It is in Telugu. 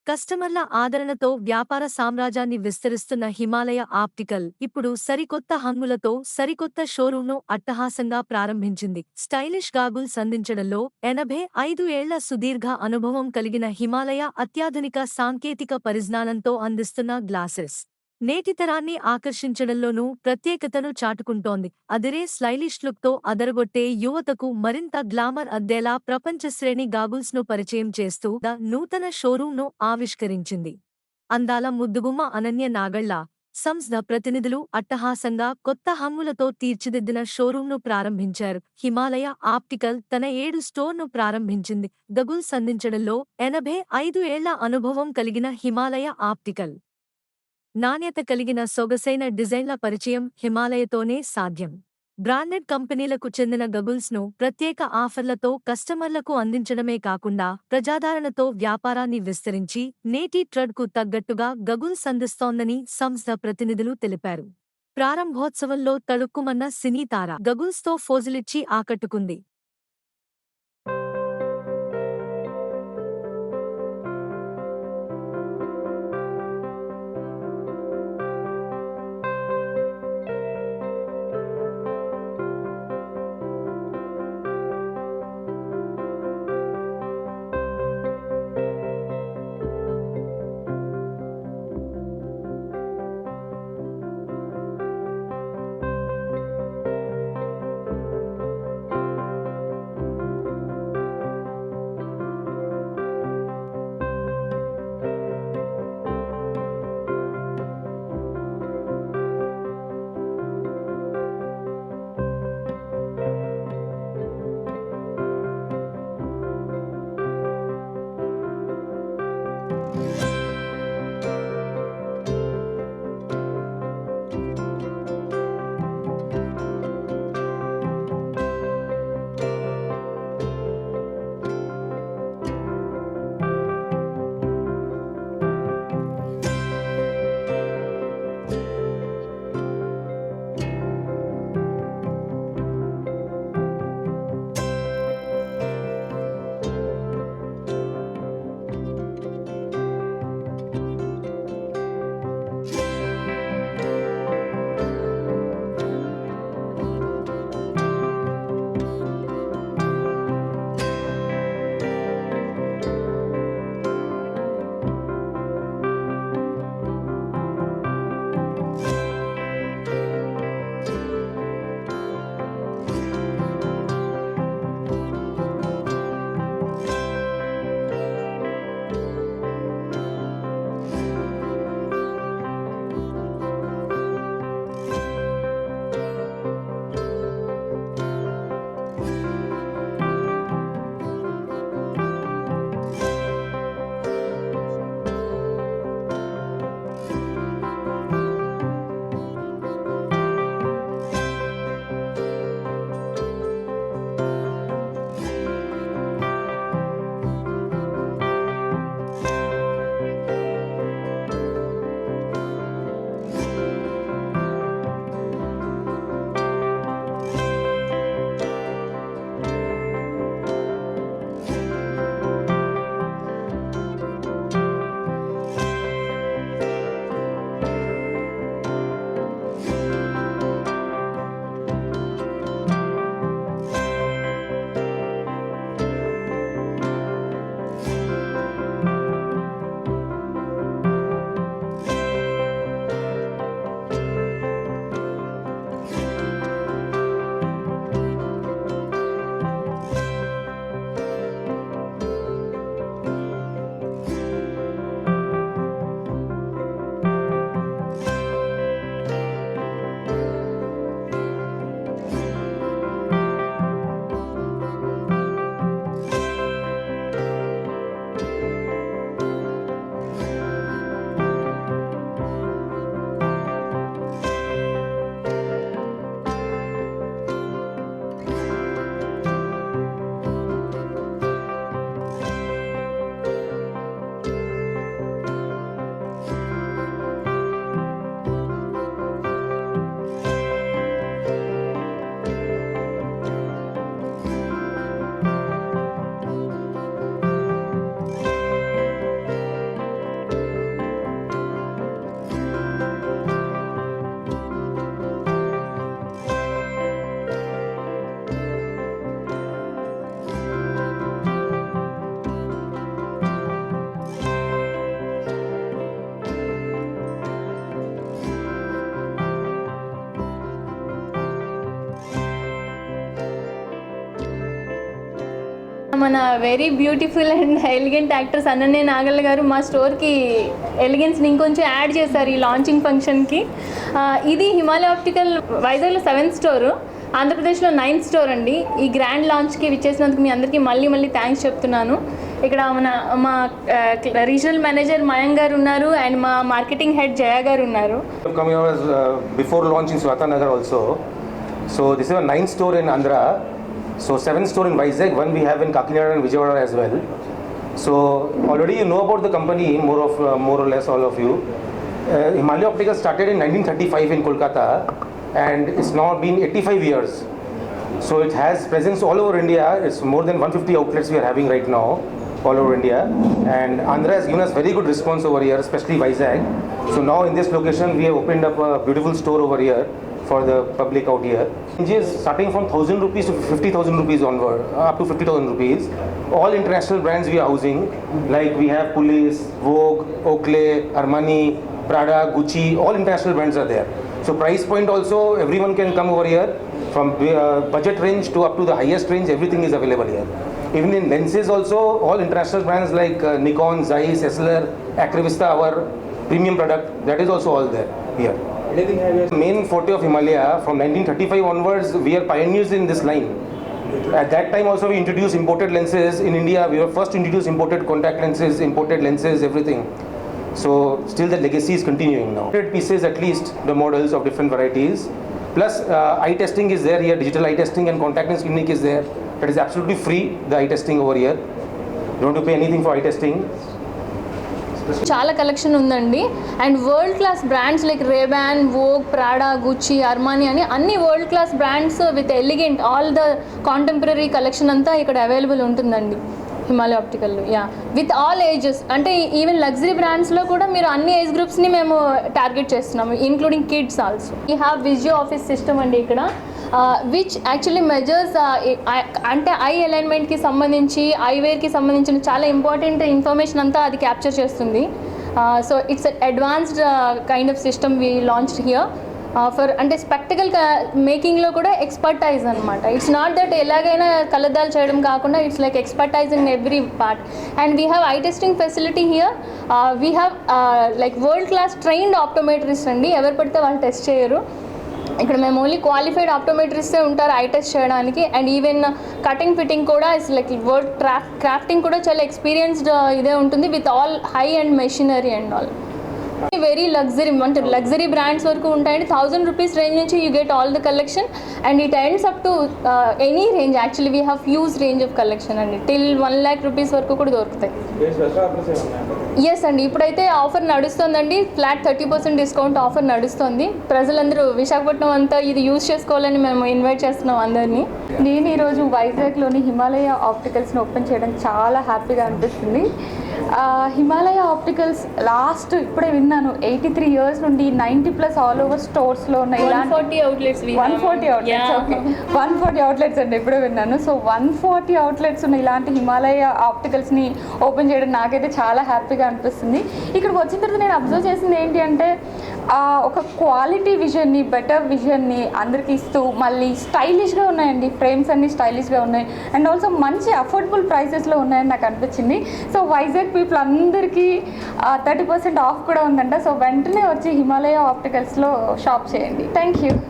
కస్టమర్ల ఆదరణతో వ్యాపార సామ్రాజ్యాన్ని విస్తరిస్తున్న హిమాలయ ఆప్టికల్ ఇప్పుడు సరికొత్త హంగులతో సరికొత్త షోరూంను అట్టహాసంగా ప్రారంభించింది. స్టైలిష్ గాగుల్స్ అందించడంలో 85 ఏళ్ల సుదీర్ఘ అనుభవం కలిగిన హిమాలయ అత్యాధునిక సాంకేతిక పరిజ్ఞానంతో అందిస్తున్న గ్లాసెస్ నేటి తరాన్ని ఆకర్షించడంలోనూ ప్రత్యేకతను చాటుకుంటోంది. అదిరే స్టైలిష్ లుక్తో అదరగొట్టే యువతకు మరింత గ్లామర్ అద్దేలా ప్రపంచ శ్రేణి గాగుల్స్ను పరిచయం చేస్తూ నూతన షోరూంను ఆవిష్కరించింది. అందాల ముద్దుగుమ్మ అనన్య నాగళ్ల సంస్థ ప్రతినిధులు అట్టహాసంగా కొత్త హంగులతో తీర్చిదిద్దిన షోరూంను ప్రారంభించారు. హిమాలయ ఆప్టికల్ తన 7 స్టోర్ను ప్రారంభించింది. గగుల్స్ అందించడంలో 85 ఏళ్ల అనుభవం కలిగిన హిమాలయ ఆప్టికల్ నాణ్యత కలిగిన సొగసైన డిజైన్ల పరిచయం హిమాలయతోనే సాధ్యం. బ్రాండెడ్ కంపెనీలకు చెందిన గగుల్స్ను ప్రత్యేక ఆఫర్లతో కస్టమర్లకు అందించడమే కాకుండా ప్రజాదరణతో వ్యాపారాన్ని విస్తరించి నేటి ట్రెండ్కు తగ్గట్టుగా గగుల్స్ అందిస్తోందని సంస్థ ప్రతినిధులు తెలిపారు. ప్రారంభోత్సవంలో తళుక్కుమన్న సినీ తార గగుల్స్తో ఫోజులిచ్చి ఆకట్టుకుంది. మన very beautiful and elegant actors Ananya Nagal గారు మా స్టోర్కి ఎలిగెన్స్ని ఇంకొంచెం యాడ్ చేశారు ఈ లాంచింగ్ ఫంక్షన్కి. ఇది హిమాలయ ఆప్టికల్ వైజాగ్లో 7th స్టోరు, ఆంధ్రప్రదేశ్లో 9th స్టోర్ అండి. ఈ గ్రాండ్ లాంచ్కి విచ్చేసినందుకు మీ అందరికీ మళ్ళీ థ్యాంక్స్ చెప్తున్నాను. ఇక్కడ మా రీజనల్ మేనేజర్ మయాంక్ గారు ఉన్నారు అండ్ మా మార్కెటింగ్ హెడ్ జయ గారు ఉన్నారు. Before launch in Swata Nagar also. So this is 9th store in Andhra. So 7th store in Vizag, one we have in Kakinada and Vijayawada as well. So already you know about the company, more or less all of you. Himalaya Optical started in 1935 in Kolkata and it's now been 85 years. So it has presence all over India. It's more than 150 outlets we are having right now all over India, and Andhra has given us very good response over here, especially Vizag. So now in this location we have opened up a beautiful store over here for the public out here. Ranges starting from 1,000 rupees to 50,000 rupees onward, up to 50,000 rupees. All international brands we are housing, like we have Police, Vogue, Oakley, Armani, Prada, Gucci, all international brands are there. So price point also, everyone can come over here. From budget range to up to the highest range, everything is available here. Even in lenses also, all international brands like Nikon, Zeiss, Essilor, Acrevista, our premium product, that is also all there here. Main forte of Himalaya, from 1935 onwards, we are pioneers in this line. At that time also we introduced imported lenses in India. We were first to introduce imported contact lenses, imported lenses, everything. So still the legacy is continuing now. 100 pieces at least, the models of different varieties. Plus eye testing is there here, digital eye testing and contact lens clinic is there. That is absolutely free, the eye testing over here. You don't have to pay anything for eye testing. చాలా కలెక్షన్ ఉందండి and world class brands like Ray-Ban, Vogue, Prada, Gucci, Armani అని అన్ని world class brands with elegant all the contemporary collection అంతా ఇక్కడ అవైలబుల్ ఉంటుందండి హిమాలయ ఆప్టికల్లో. విత్ ఆల్ ఏజెస్, అంటే ఈవెన్ లగ్జరీ బ్రాండ్స్లో కూడా మీరు అన్ని ఏజ్ గ్రూప్స్ని మేము టార్గెట్ చేస్తున్నాము, including kids also. We have Visioffice system అండి ఇక్కడ, విచ్ యాక్చువల్లీ మెజర్స్ అంటే ఐ అలైన్మెంట్కి సంబంధించి, ఐవేర్కి సంబంధించిన చాలా ఇంపార్టెంట్ ఇన్ఫర్మేషన్ అంతా అది క్యాప్చర్ చేస్తుంది. So it's advanced kind of system we launched here for, అంటే స్పెక్టికల్ మేకింగ్లో కూడా ఎక్స్పర్టైజ్ అనమాట. ఇట్స్ నాట్ దట్ ఎలాగైనా కలద్దాలు చేయడం కాకుండా it's like expertise in every part. And we have I testing facility here. We have like world class trained optometrist అండి, ఎవరు పడితే వాళ్ళు టెస్ట్ చేయరు. ఇక్కడ మేము ఓన్లీ క్వాలిఫైడ్ ఆప్టోమెట్రిస్టే ఉంటారు ఐ టెస్ట్ చేయడానికి. అండ్ ఈవెన్ కటింగ్ ఫిట్టింగ్ కూడా ఇట్స్ లైక్ వర్డ్ క్రాఫ్టింగ్ కూడా చాలా ఎక్స్పీరియన్స్డ్ ఇదే ఉంటుంది with all high and machinery and all. Very luxury, అంటే లగ్జరీ బ్రాండ్స్ వరకు ఉంటాయండి. 1,000 రూపీస్ రేంజ్ నుంచి you get all the collection and it ends up to any range. Actually we have huge range of collection అండి, టిల్ 1 lakh రూపీస్ వరకు కూడా దొరుకుతాయి. ఎస్ అండి, ఇప్పుడైతే ఆఫర్ నడుస్తుందండి, ఫ్లాట్ 30% డిస్కౌంట్ ఆఫర్ నడుస్తుంది. ప్రజలందరూ విశాఖపట్నం అంతా ఇది యూజ్ చేసుకోవాలని మేము ఇన్వైట్ చేస్తున్నాం అందరినీ. నేను ఈరోజు వైజాగ్లోని హిమాలయ ఆప్టికల్స్ని ఓపెన్ చేయడం చాలా హ్యాపీగా అనిపిస్తుంది. హిమాలయ ఆప్టికల్స్ లాస్ట్ ఇప్పుడే విన్నాను 83 years నుండి 90+ ఆల్ ఓవర్ స్టోర్స్లో ఉన్నాయి. 140 outlets. 140 outlets, ఓకే, 140 outlets అండి ఇప్పుడే విన్నాను. సో 140 outlets ఉన్న ఇలాంటి హిమాలయ ఆప్టికల్స్ని ఓపెన్ చేయడం నాకైతే చాలా హ్యాపీగా అనిపిస్తుంది. ఇక్కడికి వచ్చిన తర్వాత నేను అబ్జర్వ్ చేసింది ఏంటి అంటే ఒక క్వాలిటీ విజన్ని, బెటర్ విజన్ని అందరికి ఇస్తూ మళ్ళీ స్టైలిష్గా ఉన్నాయండి, ఫ్రేమ్స్ అన్నీ స్టైలిష్గా ఉన్నాయి అండ్ ఆల్సో మంచి అఫోర్డబుల్ ప్రైసెస్లో ఉన్నాయని నాకు అనిపించింది. సో వైజాగ్ పీపుల్ అందరికీ 30% ఆఫ్ కూడా ఉందంట. సో వెంటనే వచ్చి హిమాలయ ఆప్టికల్స్లో షాప్ చేయండి. Thank you.